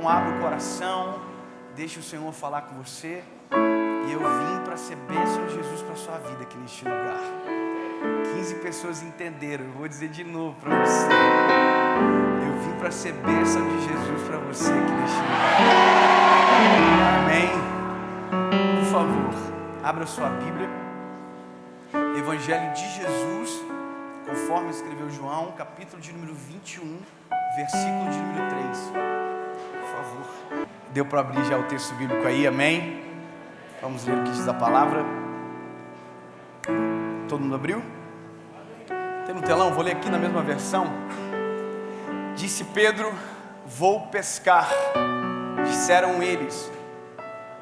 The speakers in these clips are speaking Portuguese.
Então abre o coração, deixa o Senhor falar com você. E eu vim para ser bênção de Jesus para a sua vida aqui neste lugar. 15 pessoas entenderam, eu vou dizer de novo para você. Eu vim para ser bênção de Jesus para você aqui neste lugar. Amém? Por favor, abra sua Bíblia. Evangelho de Jesus, conforme escreveu João, capítulo de número 21, versículo de número 3. Por favor. Deu para abrir já o texto bíblico aí, amém? Vamos ler o que diz a palavra. Todo mundo abriu? Tem no telão, vou ler aqui na mesma versão. Disse Pedro: vou pescar. Disseram eles,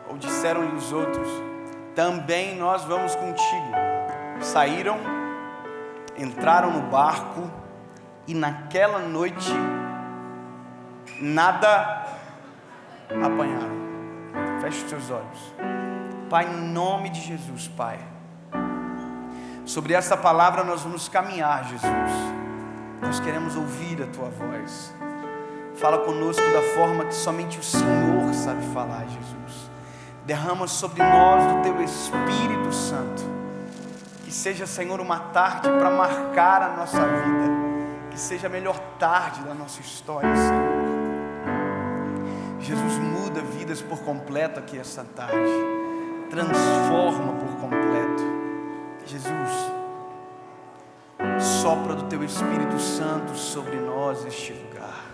ou disseram-lhe os outros: também nós vamos contigo. Saíram, entraram no barco, e naquela noite nada apanharam. Feche os seus olhos. Pai, em nome de Jesus, Pai, sobre essa palavra nós vamos caminhar, Jesus. Nós queremos ouvir a Tua voz. Fala conosco da forma que somente o Senhor sabe falar, Jesus. Derrama sobre nós do Teu Espírito Santo. Que seja, Senhor, uma tarde para marcar a nossa vida. Que seja a melhor tarde da nossa história, Senhor. Jesus, muda vidas por completo aqui essa tarde. Transforma por completo. Jesus, sopra do Teu Espírito Santo sobre nós este lugar.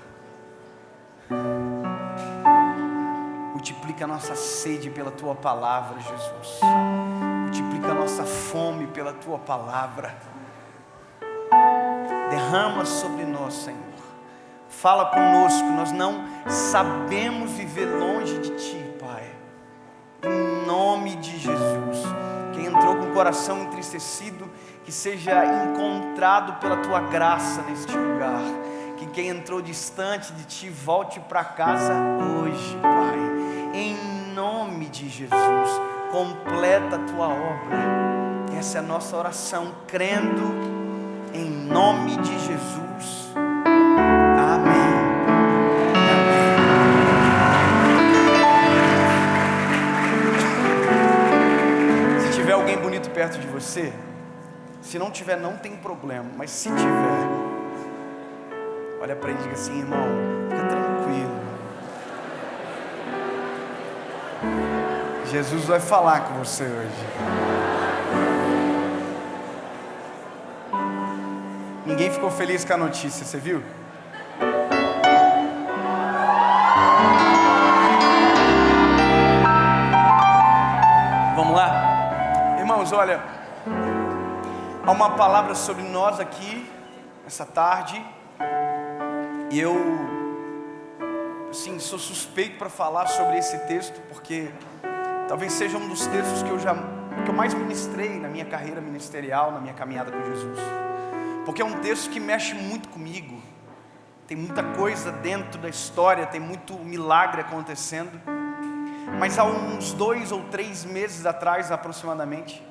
Multiplica a nossa sede pela Tua palavra, Jesus. Multiplica a nossa fome pela Tua palavra. Derrama sobre nós, Senhor. Fala conosco, nós não sabemos viver longe de Ti, Pai. Em nome de Jesus. Quem entrou com o coração entristecido, que seja encontrado pela Tua graça neste lugar. Que quem entrou distante de Ti, volte para casa hoje, Pai. Em nome de Jesus, completa a Tua obra. Essa é a nossa oração, crendo em nome de Jesus. Amém. Se tiver alguém bonito perto de você, se não tiver, não tem problema, mas se tiver, olha para ele e diga assim: irmão, fica tranquilo. Jesus vai falar com você hoje. Ninguém ficou feliz com a notícia, você viu? Vamos lá? Irmãos, olha, há uma palavra sobre nós aqui, essa tarde. E eu, sim, sou suspeito para falar sobre esse texto, porque talvez seja um dos textos que eu mais ministrei na minha carreira ministerial, na minha caminhada com Jesus. Porque é um texto que mexe muito comigo. Tem muita coisa dentro da história, tem muito milagre acontecendo. Mas há uns 2 ou 3 meses atrás, aproximadamente,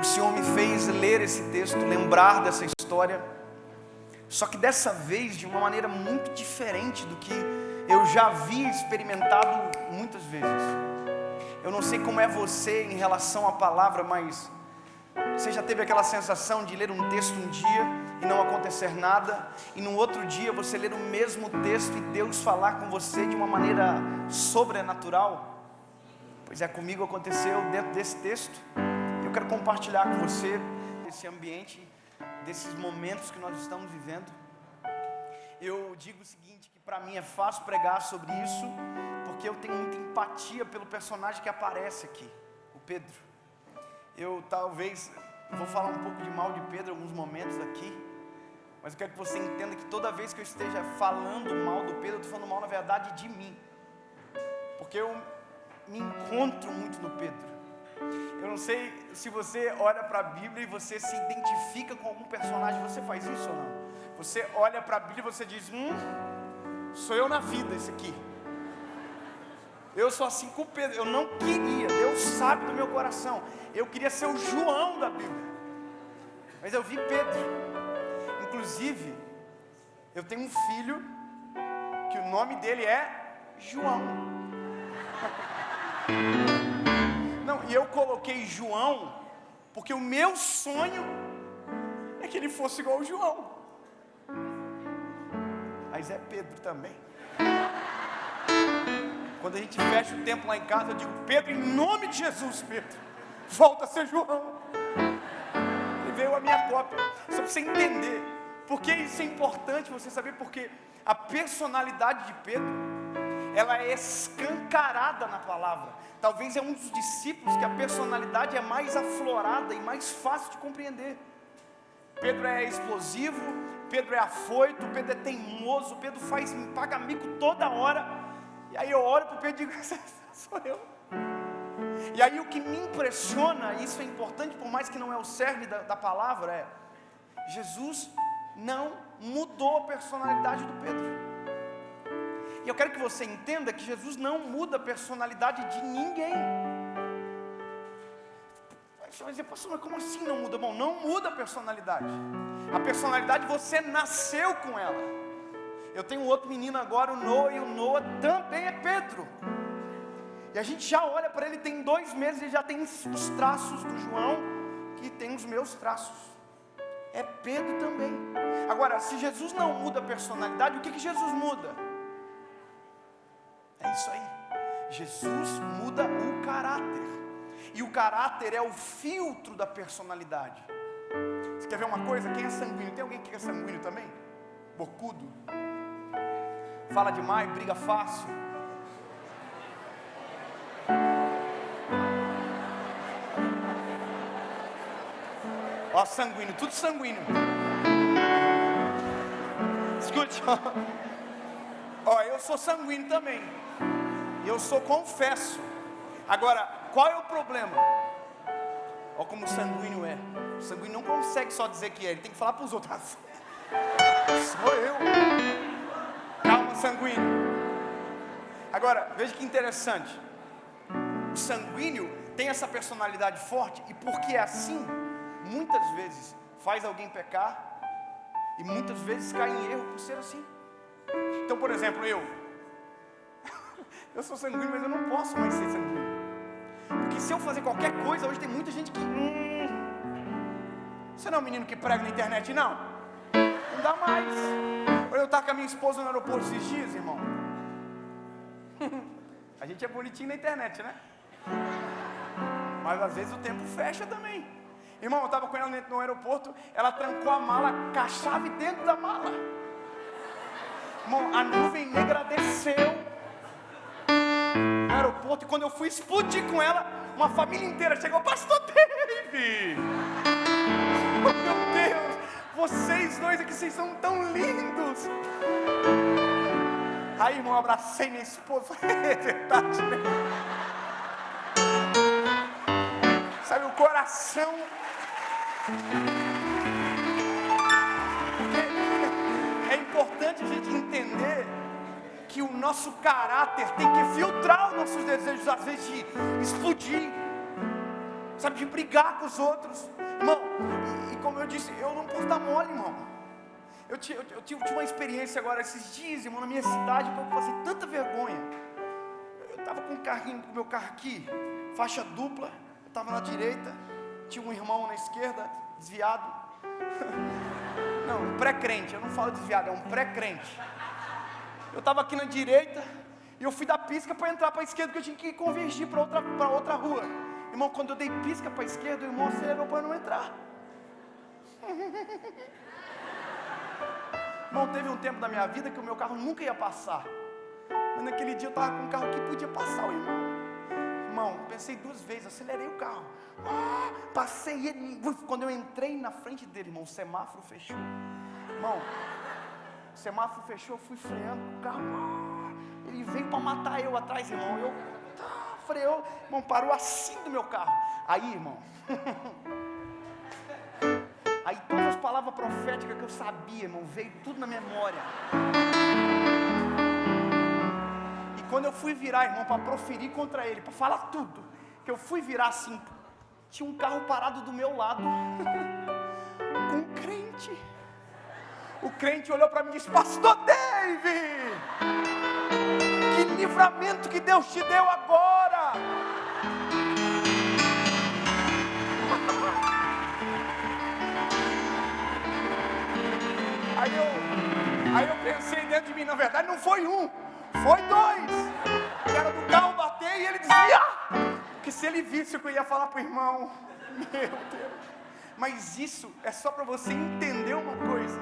o Senhor me fez ler esse texto, lembrar dessa história. Só que dessa vez de uma maneira muito diferente do que eu já havia experimentado muitas vezes. Eu não sei como é você em relação à palavra, mas você já teve aquela sensação de ler um texto um dia e não acontecer nada, e no outro dia você ler o mesmo texto e Deus falar com você de uma maneira sobrenatural? Pois é, comigo aconteceu dentro desse texto. Eu quero compartilhar com você esse ambiente, desses momentos que nós estamos vivendo. Eu digo o seguinte, que para mim é fácil pregar sobre isso, porque eu tenho muita empatia pelo personagem que aparece aqui, o Pedro. Eu talvez vou falar um pouco de mal de Pedro em alguns momentos aqui, mas eu quero que você entenda que toda vez que eu esteja falando mal do Pedro, eu estou falando mal na verdade de mim, porque eu me encontro muito no Pedro. Eu não sei se você olha para a Bíblia e você se identifica com algum personagem. Você faz isso ou não? Você olha para a Bíblia e você diz: sou eu na vida esse aqui. Eu sou assim com Pedro. Eu não queria, Deus sabe do meu coração, eu queria ser o João da Bíblia, mas eu vi Pedro. Inclusive, eu tenho um filho que o nome dele é João. Não, e eu coloquei João, porque o meu sonho é que ele fosse igual ao João. Mas é Pedro também. Quando a gente fecha o templo lá em casa, eu digo: Pedro, em nome de Jesus, Pedro, volta a ser João. Ele veio a minha cópia. Só para você entender, porque isso é importante você saber, porque a personalidade de Pedro, ela é escancarada na palavra. Talvez é um dos discípulos que a personalidade é mais aflorada e mais fácil de compreender. Pedro é explosivo, Pedro é afoito, Pedro é teimoso, Pedro paga mico toda hora. E aí eu olho para o Pedro e digo: sou eu. E aí o que me impressiona, e isso é importante, por mais que não é o cerne da palavra, é: Jesus não mudou a personalidade do Pedro. E eu quero que você entenda que Jesus não muda a personalidade de ninguém. Você vai dizer: pastor, mas como assim não muda? Bom, não muda a personalidade. A personalidade você nasceu com ela. Eu tenho um outro menino agora, o Noah, e o Noah também é Pedro. E a gente já olha para ele, tem 2 meses, ele já tem os traços do João, que tem os meus traços. É Pedro também. Agora, se Jesus não muda a personalidade, o que Jesus muda? É isso aí. Jesus muda o caráter. E o caráter é o filtro da personalidade. Você quer ver uma coisa? Quem é sanguíneo? Tem alguém que é sanguíneo também? Bocudo? Fala demais, briga fácil. Ó, sanguíneo, tudo sanguíneo. Escute, ó, eu sou sanguíneo também. Eu sou confesso. Agora, qual é o problema? Ó como o sanguíneo é. O sanguíneo não consegue só dizer que é, ele tem que falar para os outros: sou eu. Calma, sanguíneo. Agora, veja que interessante. O sanguíneo tem essa personalidade forte, e porque é assim, muitas vezes faz alguém pecar, e muitas vezes cai em erro por ser assim. Então, por exemplo, eu sou sanguíneo, mas eu não posso mais ser sanguíneo. Porque se eu fazer qualquer coisa, hoje tem muita gente que... Você não é um menino que prega na internet, não? Não dá mais. Eu estava com a minha esposa no aeroporto esses dias, irmão. A gente é bonitinho na internet, né? Mas às vezes o tempo fecha também. Irmão, eu estava com ela no aeroporto, ela trancou a mala com a chave dentro da mala. Irmão, a nuvem negra desceu no aeroporto, e quando eu fui explodir com ela, uma família inteira chegou: Pastor David! Oh, meu Deus! Vocês dois aqui, vocês são tão lindos! Aí, irmão, eu abracei minha esposa. É verdade, né? Sabe, o coração... É importante a gente entender que o nosso caráter tem que filtrar os nossos desejos, às vezes de explodir, sabe, de brigar com os outros. Irmão, e como eu disse, eu não posso dar mole, irmão. Eu tive uma experiência agora esses dias, irmão, na minha cidade, que eu passei tanta vergonha. Eu estava com o meu carro aqui, faixa dupla, eu estava na direita, tinha um irmão na esquerda, desviado. Não, um pré-crente, eu não falo desviado, é um pré-crente. Eu estava aqui na direita, e eu fui dar pisca para entrar para a esquerda, porque eu tinha que convergir para outra rua. Irmão, quando eu dei pisca para a esquerda, o irmão acelerou para não entrar. Irmão, teve um tempo da minha vida que o meu carro nunca ia passar. Mas naquele dia eu estava com um carro que podia passar o irmão. Irmão, pensei 2 vezes, acelerei o carro. Passei ele. Quando eu entrei na frente dele, irmão, o semáforo fechou. Irmão, o semáforo fechou, eu fui freando o carro. Ele veio para matar eu atrás, irmão. Eu freou, irmão, parou assim do meu carro. Aí, irmão, aí todas as palavras proféticas que eu sabia, irmão, veio tudo na memória. E quando eu fui virar, irmão, para proferir contra ele, para falar tudo, que eu fui virar assim, tinha um carro parado do meu lado, com um crente. O crente olhou para mim e disse: Pastor David, que livro livramento que Deus te deu agora. Aí eu pensei dentro de mim, na verdade não foi um, foi dois. O cara do carro bateu e ele dizia que se ele visse o que eu ia falar para o irmão, meu Deus. Mas isso é só para você entender uma coisa,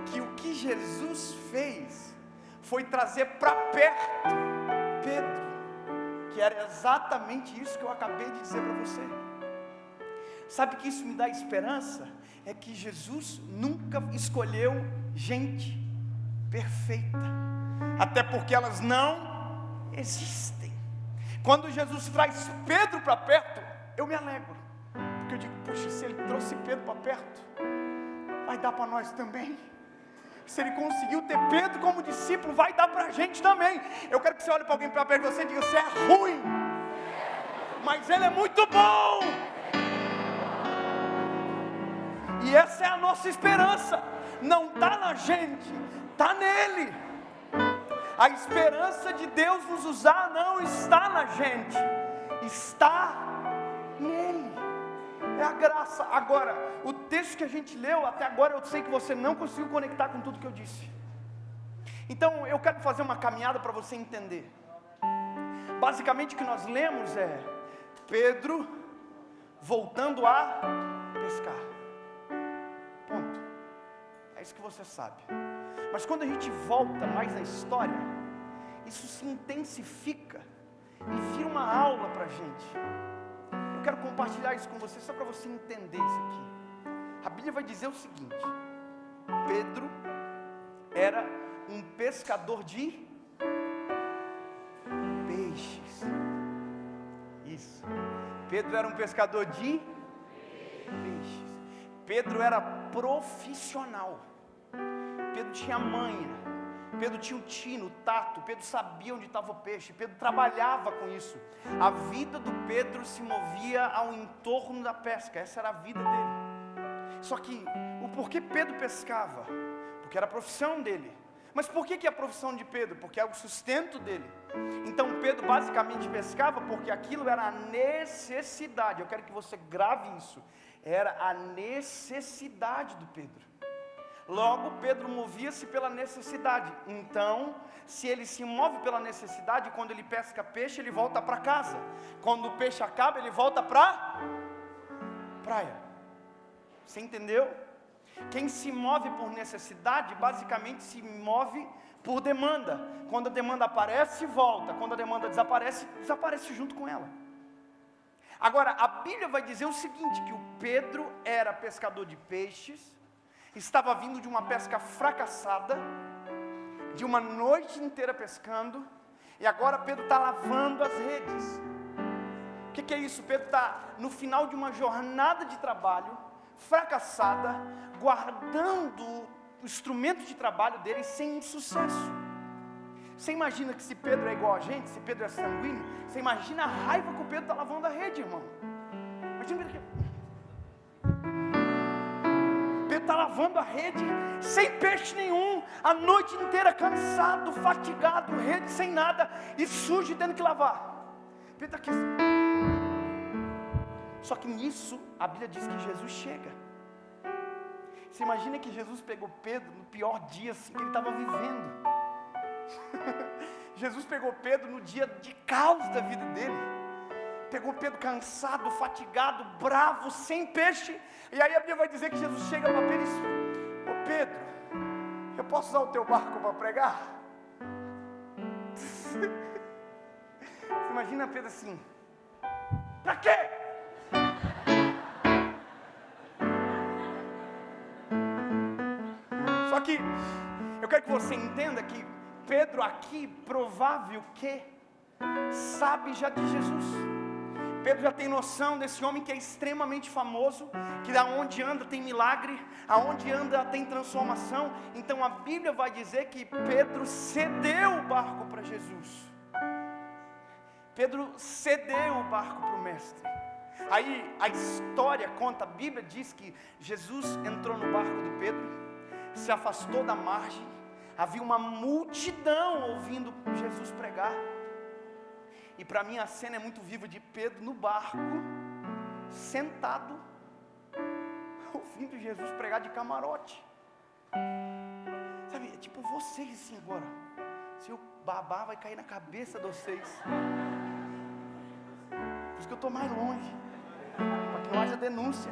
que o que Jesus fez foi trazer para perto Pedro, que era exatamente isso que eu acabei de dizer para você. Sabe que isso me dá esperança? É que Jesus nunca escolheu gente perfeita, até porque elas não existem. Quando Jesus traz Pedro para perto, eu me alegro, porque eu digo, poxa, se ele trouxe Pedro para perto, vai dar para nós também. Se ele conseguiu ter Pedro como discípulo, vai dar para a gente também. Eu quero que você olhe para alguém para perto de você e diga, você é ruim, mas ele é muito bom. E essa é a nossa esperança, não está na gente, está nele. A esperança de Deus nos usar não está na gente, está nele, é a graça. Agora, o texto que a gente leu até agora, eu sei que você não conseguiu conectar com tudo que eu disse. Então eu quero fazer uma caminhada para você entender. Basicamente o que nós lemos é Pedro voltando a pescar. Ponto. É isso que você sabe. Mas quando a gente volta mais na história, isso se intensifica e vira uma aula para a gente. Eu quero compartilhar isso com você, só para você entender isso aqui. A Bíblia vai dizer o seguinte: Pedro era um pescador de peixes. Isso. Pedro era um pescador de peixes. Pedro era profissional. Pedro tinha manha. Pedro tinha o tino, o tato. Pedro sabia onde estava o peixe. Pedro trabalhava com isso. A vida do Pedro se movia ao entorno da pesca. Essa era a vida dele. Só que o porquê Pedro pescava? Porque era a profissão dele. Mas por que é a profissão de Pedro? Porque é o sustento dele. Então Pedro basicamente pescava porque aquilo era a necessidade. Eu quero que você grave isso. Era a necessidade do Pedro. Logo, Pedro movia-se pela necessidade. Então, se ele se move pela necessidade, quando ele pesca peixe, ele volta para casa. Quando o peixe acaba, ele volta para praia. Você entendeu? Quem se move por necessidade, basicamente se move por demanda. Quando a demanda aparece, volta. Quando a demanda desaparece, desaparece junto com ela. Agora, a Bíblia vai dizer o seguinte, que o Pedro era pescador de peixes, estava vindo de uma pesca fracassada, de uma noite inteira pescando, e agora Pedro está lavando as redes. O que é isso? Pedro está no final de uma jornada de trabalho, fracassada, guardando o instrumento de trabalho dele sem sucesso. Você imagina que se Pedro é igual a gente, se Pedro é sanguíneo, você imagina a raiva que o Pedro está lavando a rede, irmão. Imagina que Pedro está lavando a rede, sem peixe nenhum, a noite inteira cansado, fatigado, rede sem nada, e sujo e tendo que lavar. Pedro está aqui. Só que nisso, a Bíblia diz que Jesus chega. Você imagina que Jesus pegou Pedro no pior dia assim, que ele estava vivendo. Jesus pegou Pedro no dia de caos da vida dele. Pegou Pedro cansado, fatigado, bravo, sem peixe. E aí a Bíblia vai dizer que Jesus chega para Pedro e diz: ô Pedro, eu posso usar o teu barco para pregar? Você imagina Pedro assim: para quê? Só que eu quero que você entenda que Pedro aqui, provável que sabe já de Jesus. Pedro já tem noção desse homem que é extremamente famoso, que aonde anda tem milagre, aonde anda tem transformação. Então a Bíblia vai dizer que Pedro cedeu o barco para Jesus. Pedro cedeu o barco para o mestre. Aí a história conta, a Bíblia diz que Jesus entrou no barco de Pedro, se afastou da margem. havia uma multidão ouvindo Jesus pregar. E para mim a cena é muito viva de Pedro no barco, sentado, ouvindo Jesus pregar de camarote. Sabe, é tipo vocês assim agora. Se eu babar vai cair na cabeça de vocês. Por isso que eu estou mais longe, para que não haja denúncia.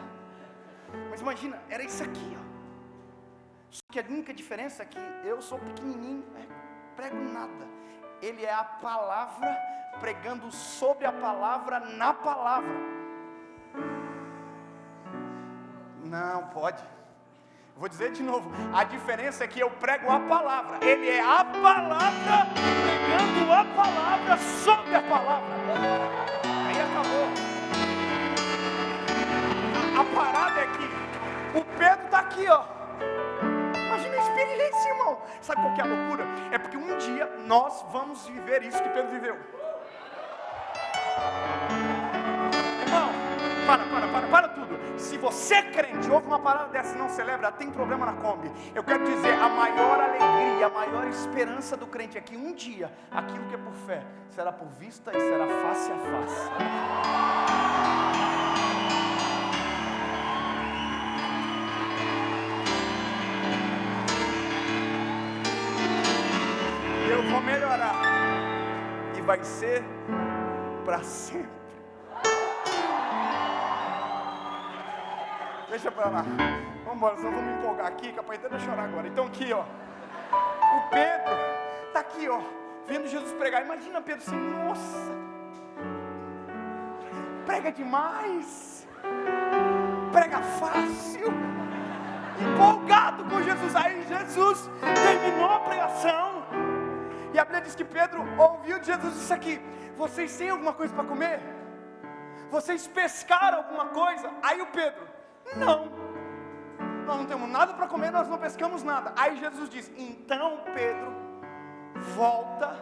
Mas imagina, era isso aqui, ó. Só que a única diferença é que eu sou pequenininho, prego nada. Ele é a palavra, pregando sobre a palavra, na palavra. Não pode. Vou dizer de novo, a diferença é que eu prego a palavra. Ele é a palavra, pregando a palavra sobre a palavra. Aí acabou. A parada é que o Pedro está aqui, ó. Imagina a experiência, irmão. Sabe qual que é a loucura? É porque um dia nós vamos viver isso que Pedro viveu. Irmão, para tudo. Se você é crente, ouve uma parada dessa e não celebra, tem problema na Kombi. Eu quero dizer, a maior alegria, a maior esperança do crente é que um dia, aquilo que é por fé, será por vista e será face a face. Eu vou melhorar e vai ser para sempre. Deixa pra lá. Vamos embora, senão vamos me empolgar aqui, capaz até de chorar agora. Então aqui, ó, o Pedro tá aqui, ó, vendo Jesus pregar. Imagina Pedro assim, nossa, prega demais, prega fácil, empolgado com Jesus. Aí Jesus terminou a pregação. E a Bíblia diz que Pedro ouviu de Jesus isso aqui: vocês têm alguma coisa para comer? Vocês pescaram alguma coisa? Aí o Pedro: não, nós não temos nada para comer, nós não pescamos nada. Aí Jesus diz: então Pedro, volta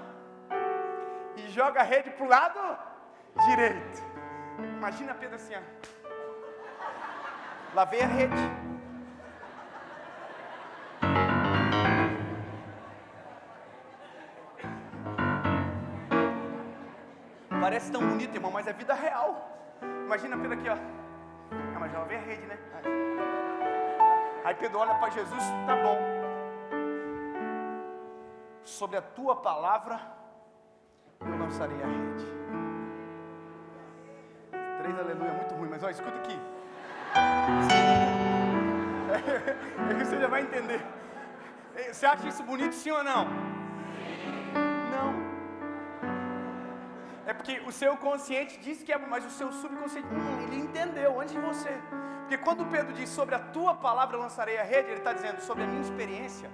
e joga a rede para o lado direito. Imagina Pedro assim, ó. Lavei a rede. Parece tão bonito, irmão, mas é vida real. Imagina Pedro aqui, ó. Mas já lavei a rede, né? Aí Pedro olha para Jesus: tá bom, sobre a tua palavra eu lançarei a rede. 3 aleluia, muito ruim, mas ó, escuta aqui. É que você já vai entender. Você acha isso bonito, sim ou não? Não. É porque o seu consciente diz que é, mas o seu subconsciente, ele entendeu antes de você. Porque quando Pedro diz sobre a tua palavra eu lançarei a rede, ele está dizendo sobre a minha experiência.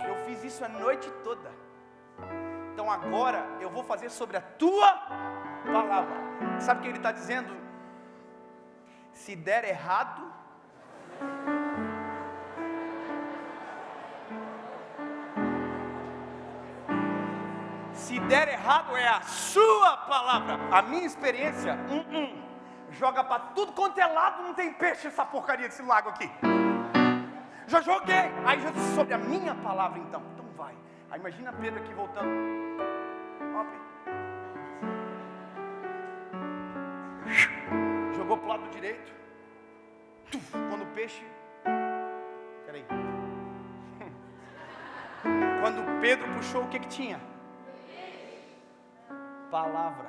Eu fiz isso a noite toda. Então agora eu vou fazer sobre a tua palavra. Sabe o que ele está dizendo? Se der errado, se der errado é a sua palavra. A minha experiência, joga para tudo quanto é lado, não tem peixe essa porcaria desse lago aqui. Já joguei. Aí Jesus, sobre a minha palavra então vai. Aí imagina Pedro aqui voltando. Jogou para o lado direito. Quando o peixe, peraí. Quando Pedro puxou, o que tinha? Palavra.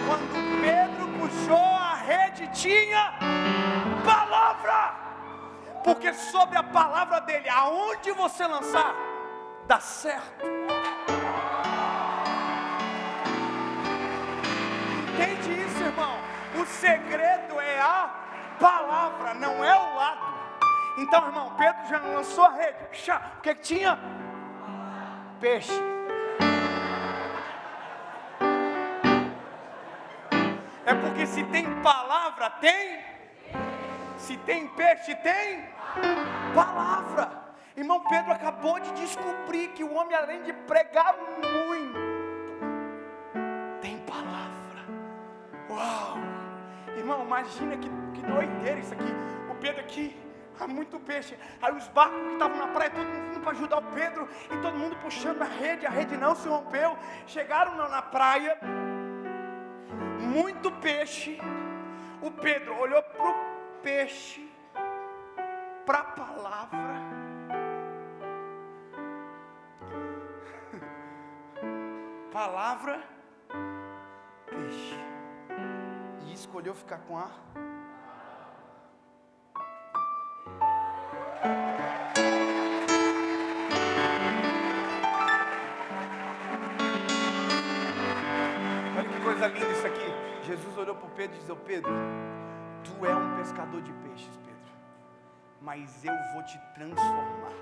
Quando Pedro puxou a rede, tinha palavra. Porque sobre a palavra dele, aonde você lançar, dá certo. Entende isso, irmão? O segredo é a palavra, não é o lado. Então, irmão, Pedro já lançou a rede. O que tinha? Peixe. É porque se tem palavra, tem. Se tem peixe, tem palavra. Irmão, Pedro acabou de descobrir que o homem, além de pregar muito, Uau! Irmão, imagina que doideira isso aqui. O Pedro aqui, há muito peixe. Aí os barcos que estavam na praia, todo mundo para ajudar o Pedro. E todo mundo puxando a rede não se rompeu. Chegaram na praia, muito peixe. O Pedro olhou para o peixe, para a palavra. Palavra, peixe. E escolheu ficar com a... Olha que coisa linda isso aqui. Jesus olhou para o Pedro e disse: Pedro, tu é um pescador de peixes, Pedro, mas eu vou te transformar.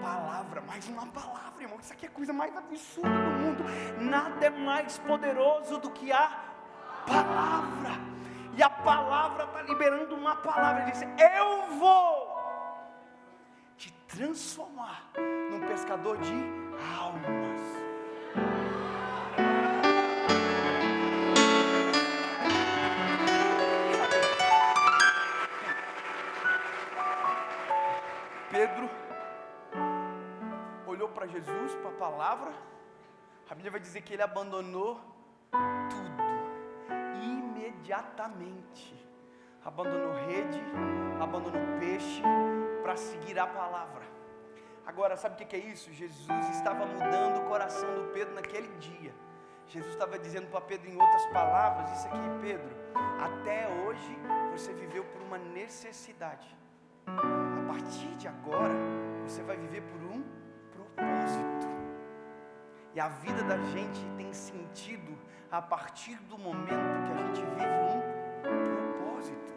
Palavra, mais uma palavra, irmão. Isso aqui é a coisa mais absurda do mundo. Nada é mais poderoso do que a palavra. E a palavra está liberando uma palavra. Ele disse: eu vou te transformar num pescador de almas. Pedro olhou para Jesus, para a palavra. A Bíblia vai dizer que ele abandonou tudo, imediatamente. Abandonou rede, abandonou peixe, para seguir a palavra. Agora, sabe o que é isso? Jesus estava mudando o coração do Pedro naquele dia. Jesus estava dizendo para Pedro, em outras palavras, isso aqui: Pedro, até hoje você viveu por uma necessidade. A partir de agora, você vai viver por um propósito. E a vida da gente tem sentido a partir do momento que a gente vive um propósito.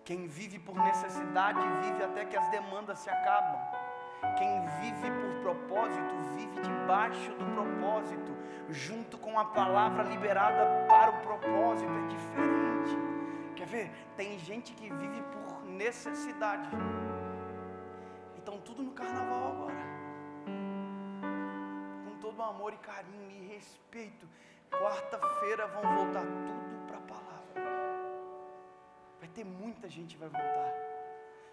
Quem vive por necessidade vive até que as demandas se acabam. Quem vive por propósito vive debaixo do propósito, junto com a palavra liberada para o propósito. É diferente. Quer ver? Tem gente que vive por necessidade. Então tudo no carnaval agora, com todo amor e carinho e respeito, quarta-feira vão voltar tudo para a palavra. Vai ter muita gente que vai voltar.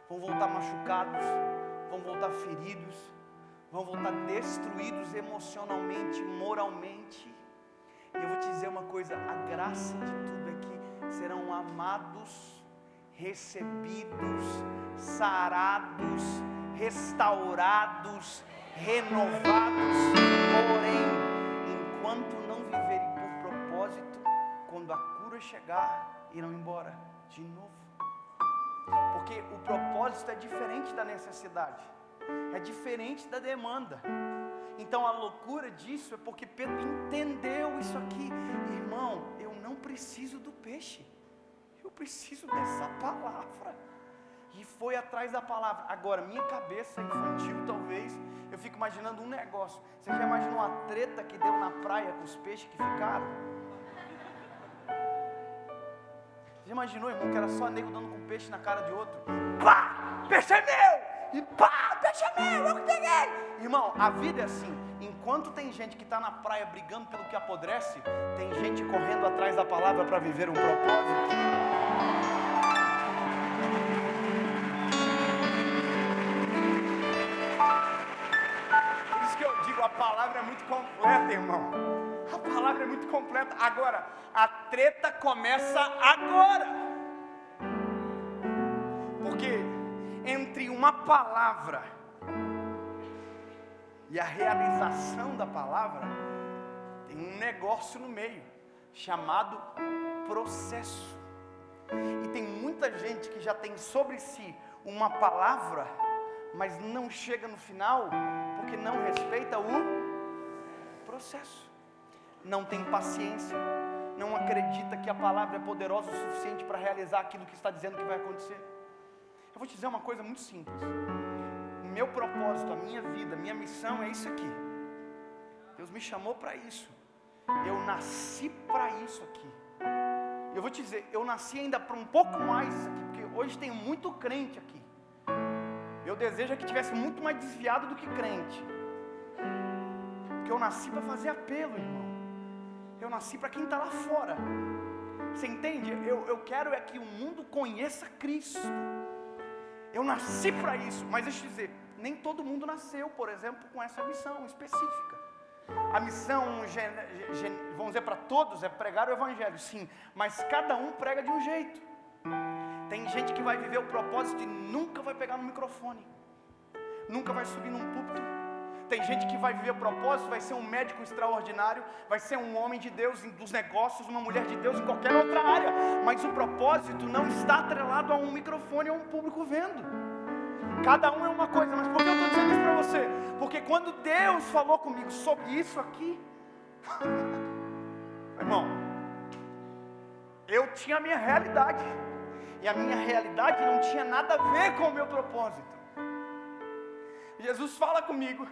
Vão voltar machucados, vão voltar feridos, vão voltar destruídos emocionalmente, moralmente. E eu vou te dizer uma coisa: a graça de tudo é que serão amados, recebidos, sarados, restaurados, renovados. Porém, enquanto não viverem por propósito, quando a cura chegar, irão embora de novo. Porque o propósito é diferente da necessidade, é diferente da demanda. Então a loucura disso é porque Pedro entendeu isso aqui. Irmão, eu não preciso do peixe, eu preciso dessa palavra. E foi atrás da palavra. Agora, minha cabeça infantil, talvez, eu fico imaginando um negócio. Você já imaginou a treta que deu na praia com os peixes que ficaram? Você já imaginou, irmão, que era só nego dando com peixe na cara de outro? Pá! Peixe é meu! E pá! Peixe é meu! Eu que peguei! Irmão, a vida é assim. Enquanto tem gente que está na praia brigando pelo que apodrece, tem gente correndo atrás da palavra para viver um propósito. A palavra é muito completa, irmão. A palavra é muito completa. Agora, a treta começa agora. Porque entre uma palavra e a realização da palavra, tem um negócio no meio, chamado processo. E tem muita gente que já tem sobre si uma palavra, mas não chega no final, porque não respeita o processo. Não tem paciência, não acredita que a palavra é poderosa o suficiente para realizar aquilo que está dizendo que vai acontecer. Eu vou te dizer uma coisa muito simples. O meu propósito, a minha vida, a minha missão é isso aqui. Deus me chamou para isso. Eu nasci para isso aqui. Eu vou te dizer, eu nasci ainda para um pouco mais isso aqui, porque hoje tem muito crente aqui. Meu desejo é que tivesse muito mais desviado do que crente. Porque eu nasci para fazer apelo, irmão. Eu nasci para quem está lá fora. Você entende? Eu quero é que o mundo conheça Cristo. Eu nasci para isso. Mas deixa eu dizer, nem todo mundo nasceu, por exemplo, com essa missão específica. A missão, vamos dizer, para todos é pregar o Evangelho, sim. Mas cada um prega de um jeito. Tem gente que vai viver o propósito e nunca vai pegar no microfone, nunca vai subir num púlpito. Tem gente que vai viver o propósito, vai ser um médico extraordinário, vai ser um homem de Deus dos negócios, uma mulher de Deus em qualquer outra área. Mas o propósito não está atrelado a um microfone ou a um público vendo. Cada um é uma coisa. Mas por que eu estou dizendo isso para você? Porque quando Deus falou comigo sobre isso aqui, irmão, eu tinha a minha realidade. E a minha realidade não tinha nada a ver com o meu propósito. Jesus fala comigo,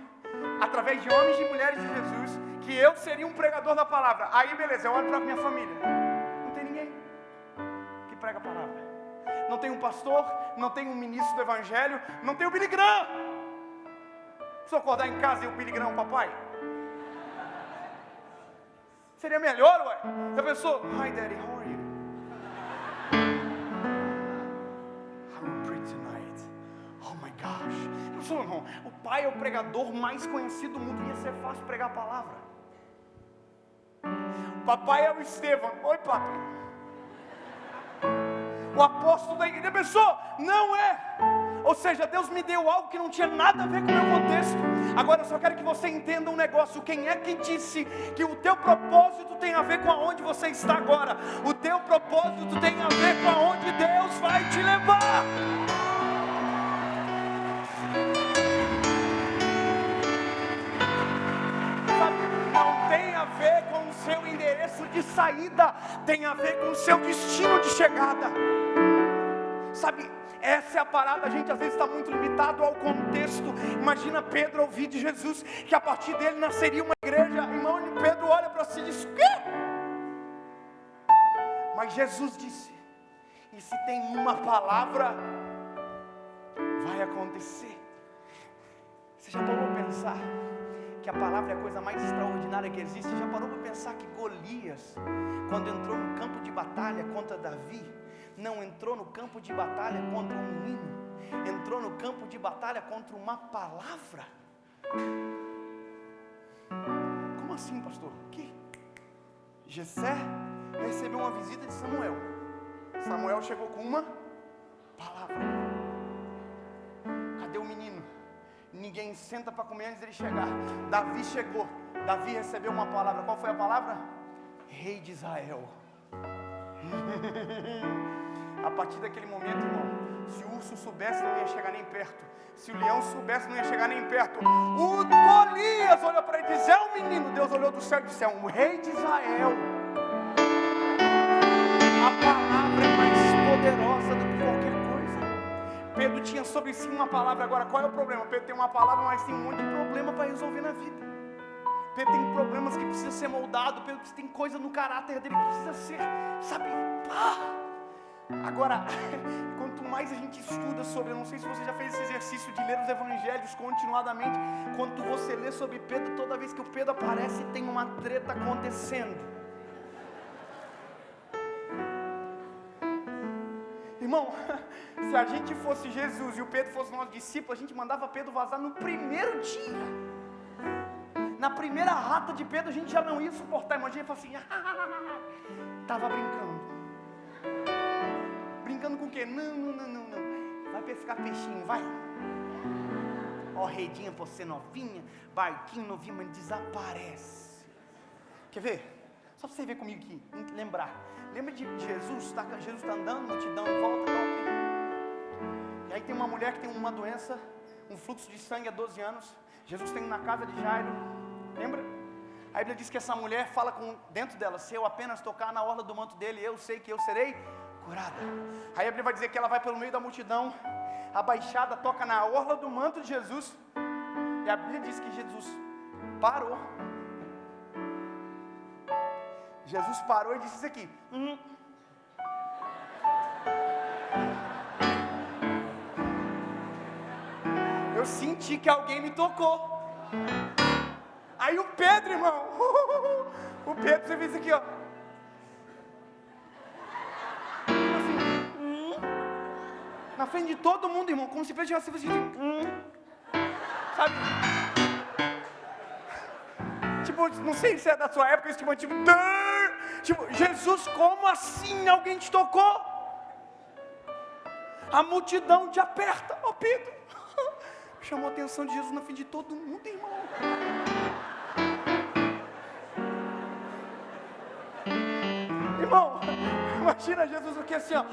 através de homens e mulheres de Jesus, que eu seria um pregador da palavra. Aí beleza, eu olho para a minha família. Não tem ninguém que prega a palavra. Não tem um pastor, não tem um ministro do Evangelho, não tem o Billy Graham. Se eu acordar em casa e o Billy Graham é o papai, seria melhor, ué. Já pensou? Hi daddy, how are you? Não. O pai é o pregador mais conhecido do mundo. Ia ser fácil pregar a palavra. O papai é o Estevão. Oi, papai. O apóstolo da igreja. Pensou? Não é. Ou seja, Deus me deu algo que não tinha nada a ver com o meu contexto. Agora eu só quero que você entenda um negócio. Quem é que disse que o teu propósito tem a ver com aonde você está agora? O teu propósito tem a ver com aonde Deus vai te levar. Tem a ver com o seu endereço de saída, tem a ver com o seu destino de chegada. Sabe, essa é a parada. A gente às vezes está muito limitado ao contexto. Imagina Pedro ouvir de Jesus que a partir dele nasceria uma igreja. Irmão, Pedro olha para si e diz: o quê? Mas Jesus disse: e se tem uma palavra, vai acontecer. Você já parou para pensar que a palavra é a coisa mais extraordinária que existe? Já parou para pensar que Golias, quando entrou no campo de batalha contra Davi, não entrou no campo de batalha contra um menino, entrou no campo de batalha contra uma palavra? Como assim, pastor? Que? Jessé recebeu uma visita de Samuel. Samuel chegou com uma palavra. Cadê o menino? Ninguém senta para comer antes dele chegar. Davi chegou. Davi recebeu uma palavra. Qual foi a palavra? Rei de Israel. A partir daquele momento, irmão, se o urso soubesse, não ia chegar nem perto. Se o leão soubesse, não ia chegar nem perto. O Golias olhou para ele e disse: é um menino. Deus olhou do céu e disse: é um rei de Israel. A palavra é mais poderosa do que qualquer coisa. Pedro tinha sobre si uma palavra. Agora, qual é o problema? Pedro tem uma palavra, mas tem um monte de problema para resolver na vida. Pedro tem problemas que precisa ser moldado. Pedro tem coisa no caráter dele que precisa ser, sabe? Agora, quanto mais a gente estuda sobre, eu não sei se você já fez esse exercício de ler os evangelhos continuadamente. Quando você lê sobre Pedro, toda vez que o Pedro aparece, tem uma treta acontecendo. Irmão, se a gente fosse Jesus e o Pedro fosse nosso discípulo, a gente mandava Pedro vazar no primeiro dia. Na primeira rata de Pedro a gente já não ia suportar. Imagina ele falar assim: estava brincando. Brincando com o quê? Não. Vai pescar peixinho, vai. Ó, redinha pra você novinha, barquinho novinho, mas desaparece. Quer ver? Só pra você ver comigo aqui, lembrar. Lembra de Jesus? Jesus está andando, multidão em volta, e aí tem uma mulher que tem uma doença, um fluxo de sangue há 12 anos. Jesus tem na casa de Jairo. Lembra? A Bíblia diz que essa mulher fala dentro dela: se eu apenas tocar na orla do manto dele, eu sei que eu serei curada. Aí a Bíblia vai dizer que ela vai pelo meio da multidão, abaixada, toca na orla do manto de Jesus. E a Bíblia diz que Jesus parou. Jesus parou e disse isso aqui: eu senti que alguém me tocou. Aí o Pedro, irmão, o Pedro, você vê isso aqui, ó. Assim, na frente de todo mundo, irmão, como se Pedro tivesse assim, sabe? Tipo, não sei se é da sua época, tipo, Jesus, como assim? Alguém te tocou? A multidão te aperta, ó Pedro. Chamou a atenção de Jesus na frente de todo mundo, irmão. Irmão, imagina Jesus aqui assim, ó.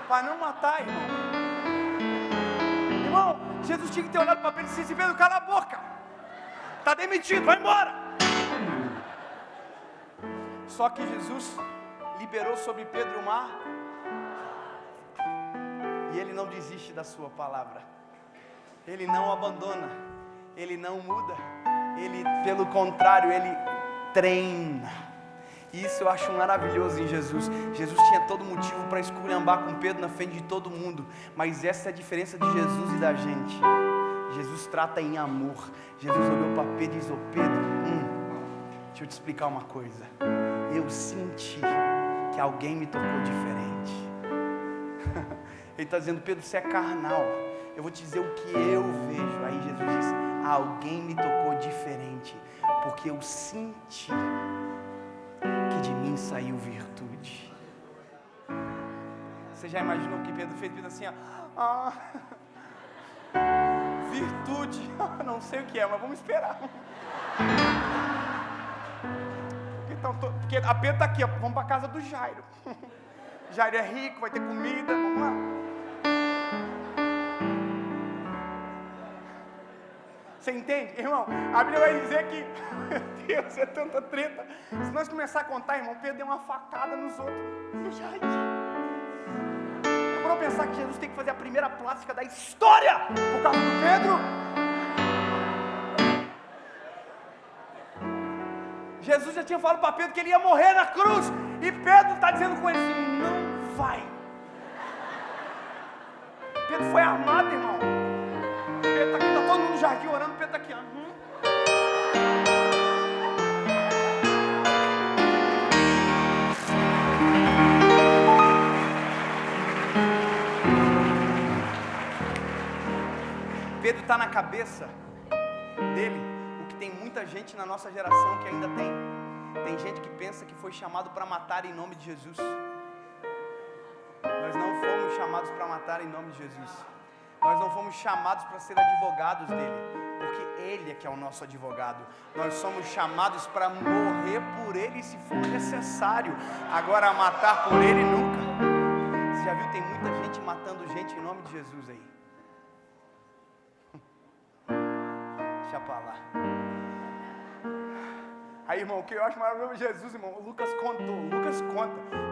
Para não matar, irmão. Irmão, Jesus tinha que ter olhado para Pedro e disse: Pedro, cala a boca. Está demitido, vai embora. Só que Jesus liberou sobre Pedro o mar. E ele não desiste da sua palavra. Ele não abandona. Ele não muda. Ele, pelo contrário, ele treina. E isso eu acho maravilhoso em Jesus. Jesus tinha todo motivo para esculhambar com Pedro na frente de todo mundo. Mas essa é a diferença de Jesus e da gente. Jesus trata em amor. Jesus olhou para Pedro e disse: Pedro, deixa eu te explicar uma coisa. Eu senti que alguém me tocou diferente. Ele está dizendo: Pedro, você é carnal. Eu vou te dizer o que eu vejo. Aí Jesus diz: alguém me tocou diferente, porque eu senti que de mim saiu virtude. Você já imaginou o que Pedro fez? Pedro assim, ó. Virtude, não sei o que é, mas vamos esperar. Então, porque a Pedro está aqui, ó, vamos para a casa do Jairo. Jairo é rico, vai ter comida, vamos lá. Você entende, irmão? A Bíblia vai dizer que, meu Deus, é tanta treta. Se nós começar a contar, irmão, Pedro deu uma facada nos outros no jardim. Eu vou pensar que Jesus tem que fazer a primeira plástica da história por causa do Pedro. Jesus já tinha falado para Pedro que ele ia morrer na cruz. E Pedro está dizendo com ele assim: não vai. Pedro foi armado, irmão. Pedro está aqui, está todo mundo no jardim orando. Pedro está aqui, ó. Pedro está na cabeça dele o que tem muita gente na nossa geração que ainda tem. Tem gente que pensa que foi chamado para matar em nome de Jesus. Nós não fomos chamados para matar em nome de Jesus. Nós não fomos chamados para ser advogados dele, porque ele é que é o nosso advogado. Nós somos chamados para morrer por ele se for necessário. Agora matar por ele nunca. Você já viu, tem muita gente matando gente em nome de Jesus aí. Deixa pra lá. Aí, irmão, o que eu acho maravilhoso de Jesus, irmão, o Lucas conta